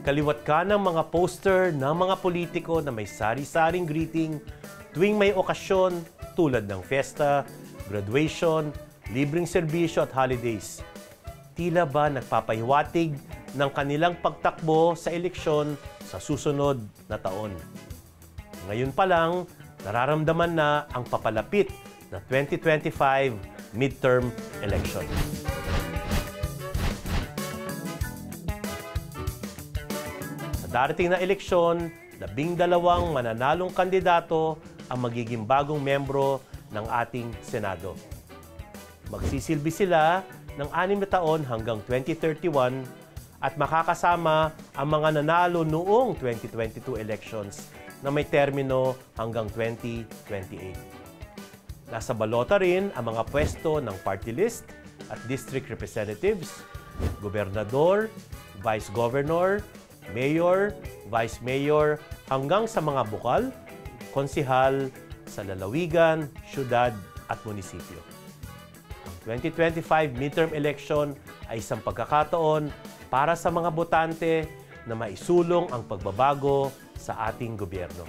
Kaliwat ka ng mga poster ng mga politiko na may sari-saring greeting tuwing may okasyon tulad ng fiesta, graduation, libreng serbisyo at holidays. Tila ba nagpapahiwatig ng kanilang pagtakbo sa eleksyon sa susunod na taon. Ngayon pa lang, nararamdaman na ang papalapit na 2025 midterm election. Sa darating na eleksyon, 12 mananalong kandidato ang magiging bagong membro ng ating Senado. Magsisilbi sila ng 6 na taon hanggang 2031 at makakasama ang mga nanalo noong 2022 elections na may termino hanggang 2028. Nasa balota rin ang mga pwesto ng party list at district representatives, gobernador, vice governor, mayor, vice mayor, hanggang sa mga bukal, konsihal sa lalawigan, syudad at munisipyo. Ang 2025 midterm election ay isang pagkakataon para sa mga botante na maisulong ang pagbabago sa ating gobyerno.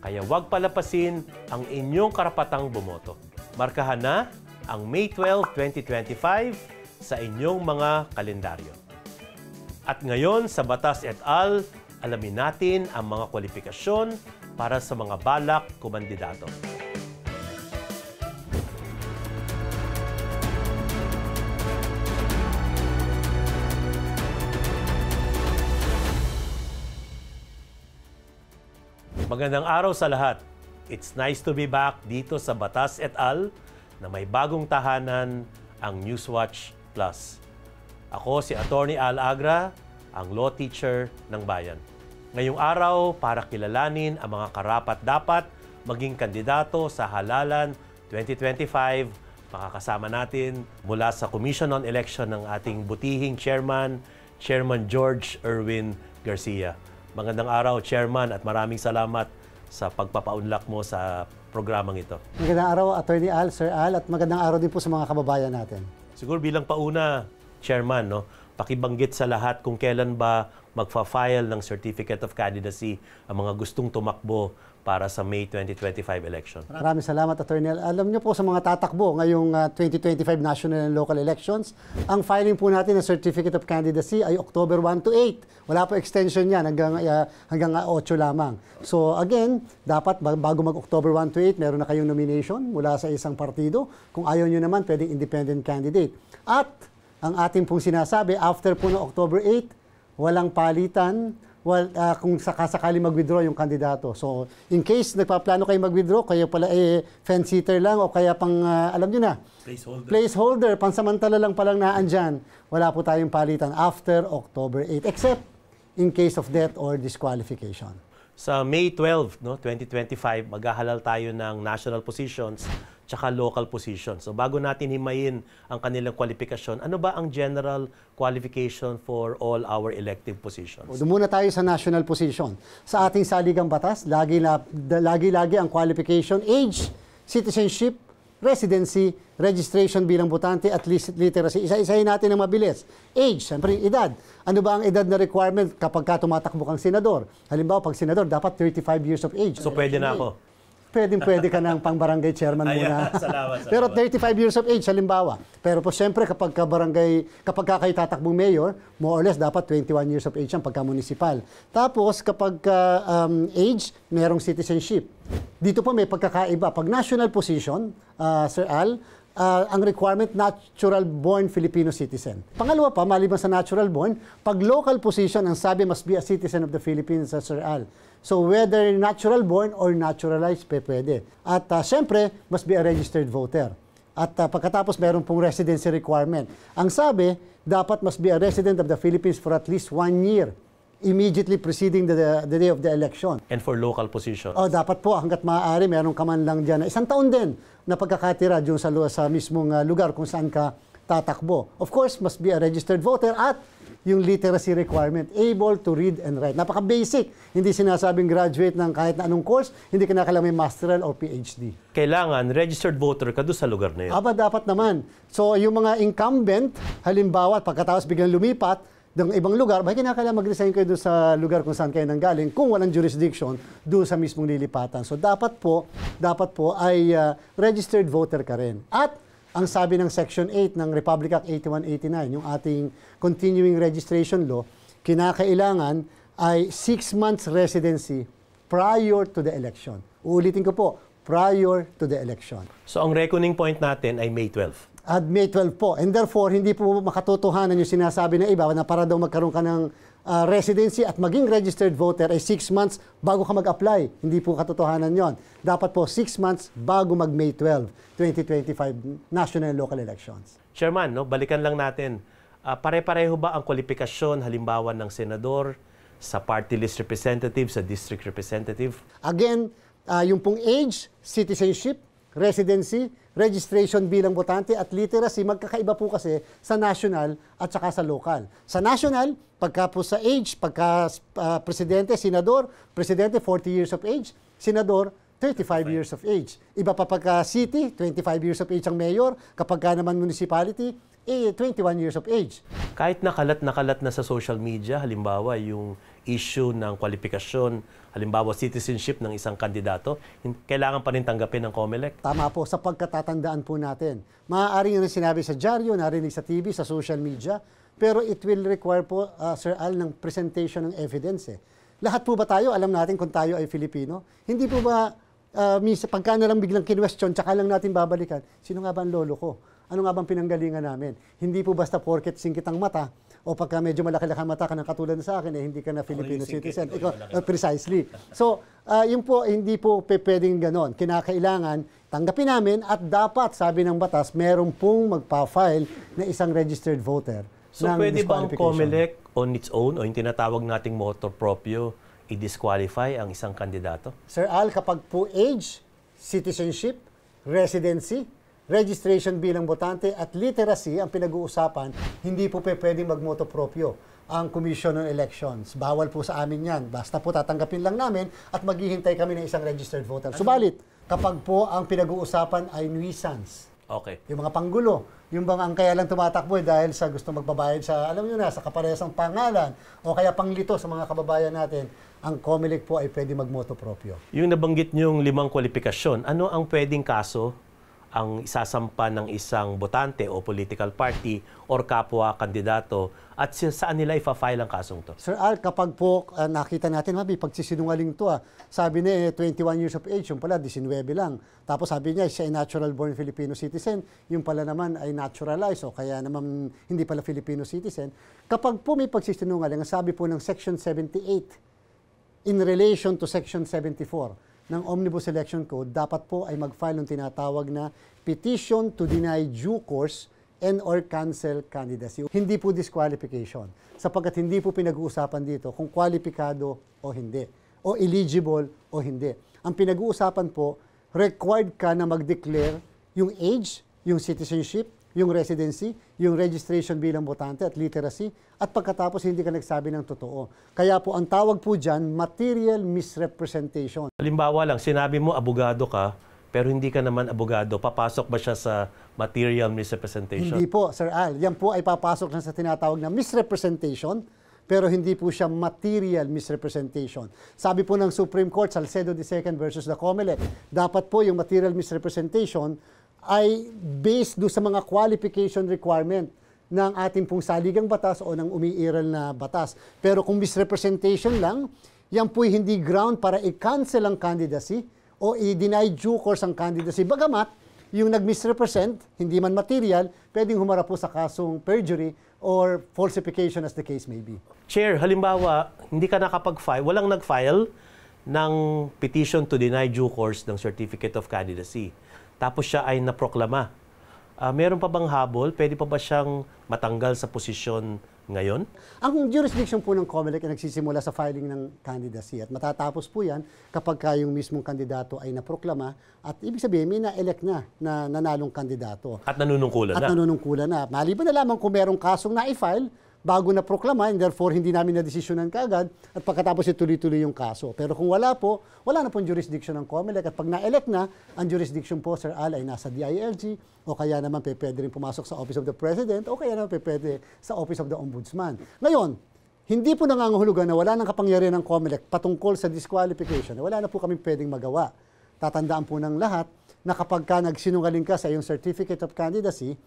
Kaya huwag palapasin ang inyong karapatang bumoto. Markahan na ang May 12, 2025 sa inyong mga kalendaryo. At ngayon sa Batas et al., alamin natin ang mga kwalifikasyon para sa mga balak kumandidato. Magandang araw sa lahat. It's nice to be back dito sa Batas et al. Na may bagong tahanan, ang Newswatch Plus. Ako si Attorney Al Agra, ang law teacher ng bayan. Ngayong araw, para kilalanin ang mga karapat-dapat maging kandidato sa halalan 2025, makakasama natin mula sa Commission on Election ng ating butihing Chairman, Chairman George Erwin Garcia. Magandang araw, Chairman, at maraming salamat sa pagpapaunlak mo sa programang ito. Magandang araw, Attorney Al, Sir Al, at magandang araw din po sa mga kababayan natin. Siguro bilang pauna, Chairman, no, pakibanggit sa lahat kung kailan ba magfa-file ng Certificate of Candidacy ang mga gustong tumakbo para sa May 2025 election. Maraming salamat, Attorney Al. Alam niyo po sa mga tatakbo ngayong 2025 national and local elections, ang filing po natin ng Certificate of Candidacy ay October 1 to 8. Wala po extension yan hanggang 8 lamang. So again, dapat bago mag-October 1 to 8, meron na kayong nomination mula sa isang partido. Kung ayaw nyo naman, pwedeng independent candidate. At ang ating pong sinasabi, after po ng October 8, walang palitan kung sakasakali mag-withdraw yung kandidato. So, in case nagpaplano kayo mag-withdraw, kayo pala fence-sitter lang o kaya pang, alam nyo na, placeholder, pansamantala lang palang naandyan, wala po tayong palitan after October 8, except in case of death or disqualification. Sa May 12, no, 2025, maghahalal tayo ng national positions tsaka local positions. So bago natin himayin ang kanilang kwalifikasyon, ano ba ang general qualification for all our elective positions? Doon muna tayo sa national position. Sa ating saligang batas, lagi ang qualification, age, citizenship, residency, registration bilang botante at literacy. Isa-isahin natin ng mabilis. Age, siyempre edad. Ano ba ang edad na requirement kapag tumatakbo kang senador? Halimbawa, pag senador, dapat 35 years of age. So pwede na ako? Pwede ka ng pang-barangay chairman muna. Salamat. Pero 35 years of age, halimbawa. Pero po siyempre, kapag kayo tatakbong mayor, more or less, dapat 21 years of age yan pagka-municipal. Tapos, kapag age, merong citizenship. Dito po may pagkakaiba. Pag national position, Sir Al, ang requirement, natural-born Filipino citizen. Pangalawa pa, maliban sa natural-born, pag local position, ang sabi must be a citizen of the Philippines, Sir Al. So whether natural-born or naturalized, pwede. At siyempre, must be a registered voter. At pagkatapos, meron pong residency requirement. Ang sabi, dapat must be a resident of the Philippines for at least 1 year immediately preceding the day of the election. And for local positions? Dapat po, hanggat maaari, meron ka man lang dyan na 1 taon din na pagkakatira dyan sa mismong lugar kung saan ka tatakbo. Of course, must be a registered voter at yung literacy requirement, able to read and write. Napaka-basic. Hindi sinasabing graduate ng kahit na anong course, hindi ka nakailangan may masteral or PhD. Kailangan registered voter ka doon sa lugar na yun? Dapat naman. So, yung mga incumbent, halimbawa, pagkatapos biglang lumipat, ng ibang lugar, bakit kinakailangan mag-resign kayo doon sa lugar kung saan kayo nanggaling kung walang jurisdiction doon sa mismong lilipatan. So dapat po ay registered voter ka rin. At ang sabi ng Section 8 ng Republic Act 8189, yung ating continuing registration law, kinakailangan ay 6 months residency prior to the election. Uulitin ko po, prior to the election. So ang reckoning point natin ay May 12. At May 12 po. And therefore, hindi po makatotohanan yung sinasabi ng iba na para daw magkaroon ka ng residency at maging registered voter ay 6 months bago ka mag-apply. Hindi po katotohanan yon. Dapat po 6 months bago mag-May 12, 2025 national and local elections. Chairman, no, balikan lang natin. Pare-pareho ba ang kwalifikasyon halimbawa ng senador sa party list representative, sa district representative? Again, yung pong age, citizenship, residency, registration bilang botante at literacy, magkakaiba po kasi sa national at saka sa local. Sa national, pagka po sa age, pagka presidente, senador, presidente 40 years of age, senador 35 years of age. Iba pa pagka city, 25 years of age ang mayor, kapag ka naman municipality, 21 years of age. Kahit nakalat na sa social media, halimbawa yung issue ng kwalifikasyon, halimbawa citizenship ng isang kandidato, kailangan pa rin tanggapin ng COMELEC? Tama po, sa pagkatatandaan po natin. Maaaring yung sinabi sa dyaryo, narinig sa TV, sa social media, pero it will require po, Sir Al, ng presentation ng evidence. Lahat po ba tayo, alam natin kung tayo ay Filipino? Hindi po ba, minsan, pagka na lang biglang kinwestiyon, tsaka lang natin babalikan, sino nga ba ang lolo ko? Ano nga bang pinanggalingan namin? Hindi po basta porket singkit ang mata, o pagka medyo malaki-laki ang mata ka ng katulad sa akin, hindi ka na Filipino citizen. Precisely. So, yun po, hindi po pwedeng ganon. Kinakailangan, tanggapin namin at dapat, sabi ng batas, meron pong magpa-file na isang registered voter. So, pwede ba ang COMELEC on its own o yung tinatawag nating motor proprio i-disqualify ang isang kandidato? Sir Al, kapag po age, citizenship, residency, registration bilang botante at literacy ang pinag-uusapan, hindi po pwedeng magmoto proprio ang Commission on Elections. Bawal po sa amin yan. Basta po tatanggapin lang namin at maghihintay kami ng isang registered voter. Subalit, kapag po ang pinag-uusapan ay nuisance, okay, yung mga panggulo, yung bang ang kaya lang tumatakbo dahil sa gusto magbabayad sa, alam nyo na, sa kaparehasang pangalan o kaya panglito sa mga kababayan natin, ang COMELEC po ay pwede magmoto proprio. Yung nabanggit nyong 5 kwalifikasyon, ano ang pwedeng kaso ang isasampa ng isang botante o political party or kapwa kandidato at saan nila ifa-file ang kasong to? Sir Al, kapag po nakita natin, mabi, pagsisinungaling to sabi niya 21 years of age, yung pala 19 lang. Tapos sabi niya siya ay natural born Filipino citizen, yung pala naman ay naturalized o kaya naman hindi pala Filipino citizen. Kapag po may pagsisinungaling, ang sabi po ng Section 78 in relation to Section 74 ng Omnibus Election Code, dapat po ay mag-file ng tinatawag na petition to deny due course and or cancel candidacy. Hindi po disqualification, sapagkat hindi po pinag-uusapan dito kung kwalipikado o hindi, o eligible o hindi. Ang pinag-uusapan po, required ka na mag-declare yung age, yung citizenship, yung residency, yung registration bilang botante at literacy, at pagkatapos hindi ka nagsabi ng totoo. Kaya po ang tawag po dyan, material misrepresentation. Halimbawa lang, sinabi mo abogado ka, pero hindi ka naman abogado. Papasok ba siya sa material misrepresentation? Hindi po, Sir Al. Yan po ay papasok na sa tinatawag na misrepresentation, pero hindi po siya material misrepresentation. Sabi po ng Supreme Court, Salcedo II versus the COMELEC, dapat po yung material misrepresentation ay based do sa mga qualification requirement ng ating pong saligang batas o ng umiiral na batas. Pero kung misrepresentation lang, yan po'y hindi ground para i-cancel ang candidacy o i-deny due course ang candidacy. Bagamat, yung nag-misrepresent, hindi man material, pwedeng humarap po sa kasong perjury or falsification as the case may be. Chair, halimbawa, hindi ka nakapag-file, walang nag-file ng petition to deny due course ng Certificate of Candidacy. Tapos siya ay naproklama. Meron pa bang habol? Pwede pa ba siyang matanggal sa posisyon ngayon? Ang jurisdiction po ng COMELEC ay nagsisimula sa filing ng candidacy at matatapos po yan kapag yung mismong kandidato ay naproklama at ibig sabihin may na-elect na nanalong kandidato. At nanunungkulan na. At nanunungkulan na. Maliban na lamang kung merong kasong na-file bago na proklama, and therefore hindi namin na-desisyonan kaagad at pagkatapos ituloy-tuloy yung kaso. Pero kung wala po, wala na pong jurisdiction ng COMELEC at pag na-elect na, ang jurisdiction po, Sir Al, ay nasa DILG o kaya naman pwede rin pumasok sa Office of the President o kaya naman pwede sa Office of the Ombudsman. Ngayon, hindi po nangangahulugan na wala nang kapangyarihan ng COMELEC patungkol sa disqualification. Wala na po kami pwedeng magawa. Tatandaan po ng lahat na kapag ka nagsinungaling ka sa iyong Certificate of Candidacy,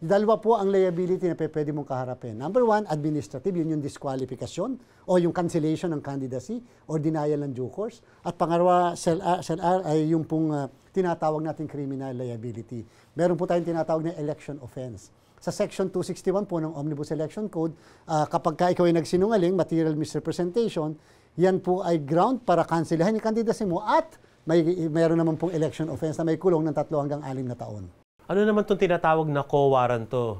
dalawa po ang liability na pwede mong kaharapin. Number one, administrative, yun yung disqualification o yung cancellation ng candidacy or denial ng due course. At pangalawa, SELR ay yung pong tinatawag nating criminal liability. Meron po tayong tinatawag na election offense. Sa Section 261 po ng Omnibus Election Code, kapag ka ikaw ay nagsinungaling, material misrepresentation, yan po ay ground para cancelahan yung candidacy mo at mayroon naman pong election offense na may kulong ng 3 hanggang 6 na taon. Ano naman itong tinatawag na co-warranto,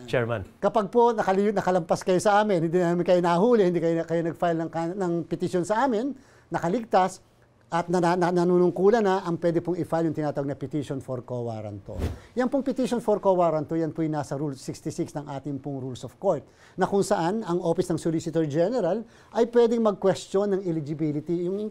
Chairman? Kapag po nakalampas kayo sa amin, hindi namin kayo nahuli, hindi kayo nag-file ng petition sa amin, nakaligtas, at nanunungkulan na, ang pwede pong i-file yung tinatawag na petition for co-warranto. Yan pong petition for co-warranto, yan po yung nasa Rule 66 ng ating pong Rules of Court, na kung saan ang Office ng Solicitor General ay pwedeng mag-question ng eligibility, yung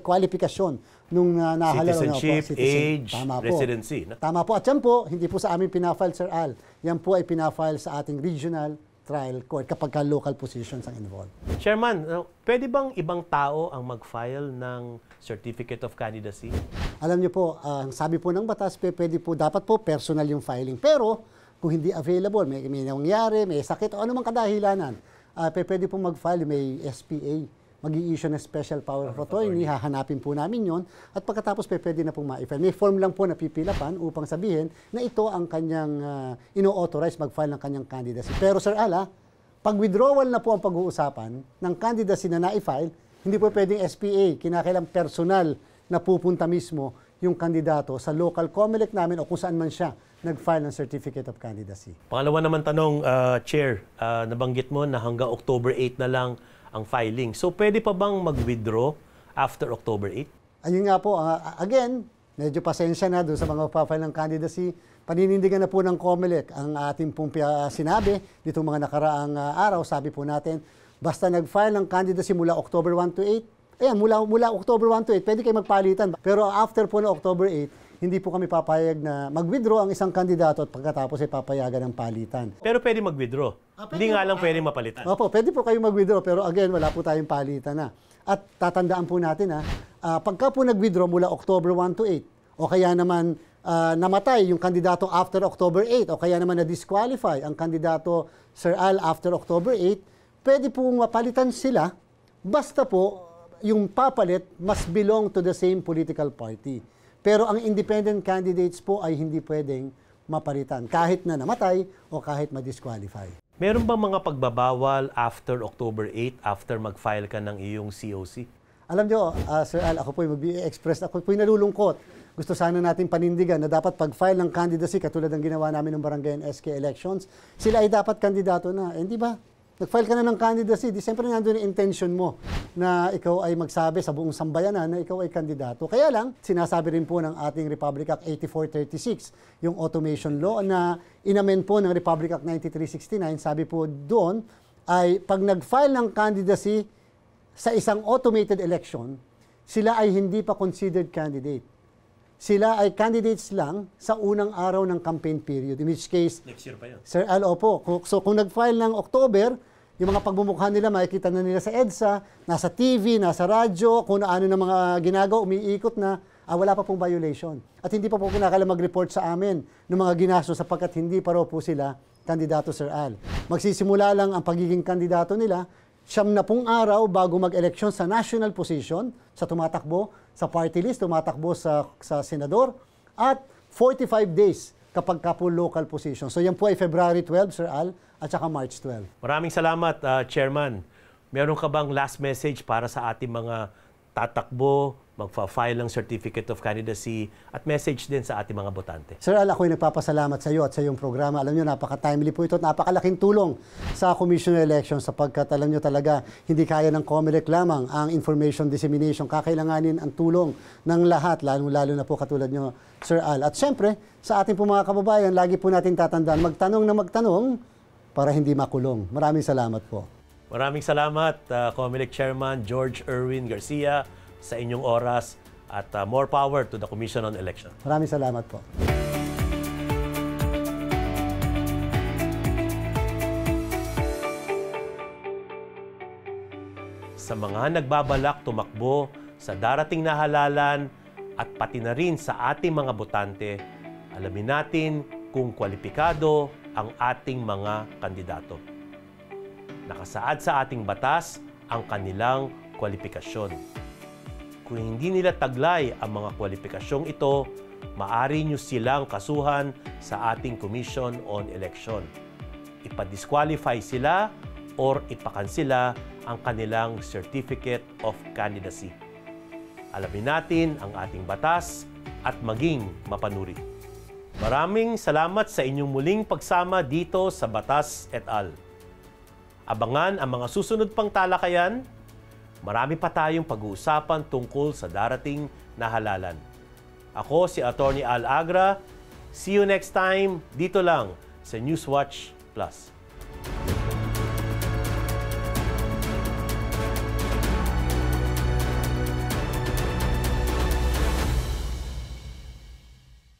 qualification nung nahalal. Citizenship, age, residency. Tama po. At yan po, hindi po sa amin pinafile, Sir Al. Yan po ay pinafile sa ating regional trial court kapag local positions ang involved. Chairman, pwede bang ibang tao ang mag-file ng Certificate of Candidacy? Alam niyo po, sabi po ng batas, dapat po personal yung filing. Pero kung hindi available, may nangyari, may sakit o anumang kadahilanan, pwede po mag-file, may SPA, mag-i-issue na special power of attorney, hahanapin po namin yon at pagkatapos pwede na pong ma-file. May form lang po na pipilapan upang sabihin na ito ang kanyang ino-authorize mag-file ng kanyang candidacy. Pero Sir Ala, pag withdrawal na po ang pag-uusapan ng candidacy na na-file, hindi po pwedeng SPA, kinakailang personal na pupunta mismo yung kandidato sa local COMELEC namin o kung saan man siya nag-file ng Certificate of Candidacy. Pangalawa naman tanong, Chair, nabanggit mo na hanggang October 8 na lang ang filing. So, pwede pa bang mag-withdraw after October 8? Ayun nga po, again, medyo pasensya na doon sa mga pa-file ng candidacy. Paninindigan na po ng COMELEC ang ating pong sinabi ditong mga nakaraang araw. Sabi po natin, basta nag-file ng candidacy mula October 1 to 8, ayan, mula October 1 to 8, pwede kayo magpalitan. Pero after po na October 8, hindi po kami papayag na mag-withdraw ang isang kandidato at pagkatapos ay papayagan ng palitan. Pero pwede mag-withdraw. Hindi nga lang pwede mapalitan. Opo, pwede po kayo mag-withdraw pero again, wala po tayong palitan na. At tatandaan po natin pagka po nag-withdraw mula October 1 to 8 o kaya naman namatay yung kandidato after October 8 o kaya naman na-disqualify ang kandidato Sir Al after October 8, pwede pong mapalitan sila basta po yung papalit must belong to the same political party. Pero ang independent candidates po ay hindi pwedeng mapalitan kahit na namatay o kahit ma-disqualify. Meron ba mga pagbabawal after October 8, after mag-file ka ng iyong COC? Alam nyo, Sir Al, ako po mag-express, ako po nalulungkot. Gusto sana natin panindigan na dapat pag-file ng candidacy, katulad ng ginawa namin ng barangay and SK elections, sila ay dapat kandidato na. Eh, di ba? Nag-file ka na ng candidacy, di siyempre nandun yung intention mo na ikaw ay magsabi sa buong sambayanan na ikaw ay kandidato. Kaya lang, sinasabi rin po ng ating Republic Act 8436, yung automation law na inamen po ng Republic Act 9369, sabi po doon ay pag nag-file ng candidacy sa isang automated election, sila ay hindi pa considered candidate. Sila ay candidates lang sa unang araw ng campaign period. In which case, next year pa yun. Sir Al, opo. So kung nag-file ng October, yung mga pagbumukha nila, makikita na nila sa EDSA, nasa TV, nasa radyo, kung ano na mga ginagawa, umiikot na, wala pa pong violation. At hindi pa po kinakailangan mag-report sa amin ng mga ginastos sapagkat hindi pa raw po sila kandidato, Sir Al. Magsisimula lang ang pagiging kandidato nila 90 araw bago mag-eleksyon sa national position, sa tumatakbo, sa party list, tumatakbo sa senador, at 45 days kapag ka po local position. So yan po ay February 12, Sir Al, at saka March 12. Maraming salamat, Chairman. Meron ka bang last message para sa ating mga tatakbo, magfa-file ng Certificate of Candidacy at message din sa ating mga botante? Sir Al, ako'y nagpapasalamat sa iyo at sa iyong programa. Alam niyo, napaka-timely po ito at napakalaking tulong sa Commission on Elections sapagkat alam niyo talaga, hindi kaya ng COMELEC lamang ang information dissemination. Kakailanganin ang tulong ng lahat, lalo na po katulad niyo, Sir Al. At syempre, sa ating po mga kababayan, lagi po natin tatandaan, magtanong na magtanong, para hindi makulong. Maraming salamat po. Maraming salamat, COMELEC Chairman George Erwin Garcia, sa inyong oras at more power to the Commission on Election. Maraming salamat po. Sa mga nagbabalak tumakbo sa darating na halalan at pati na rin sa ating mga botante, alamin natin kung kwalipikado ang ating mga kandidato. Nakasaad sa ating batas ang kanilang kwalifikasyon. Kung hindi nila taglay ang mga kwalipikasyong ito, maaari nyo silang kasuhan sa ating Commission on Election. Ipa-disqualify sila or ipakansela ang kanilang Certificate of Candidacy. Alamin natin ang ating batas at maging mapanuri. Maraming salamat sa inyong muling pagsama dito sa Batas et al. Abangan ang mga susunod pang talakayan. Marami pa tayong pag-uusapan tungkol sa darating na halalan. Ako si Attorney Al Agra. See you next time dito lang sa Newswatch Plus.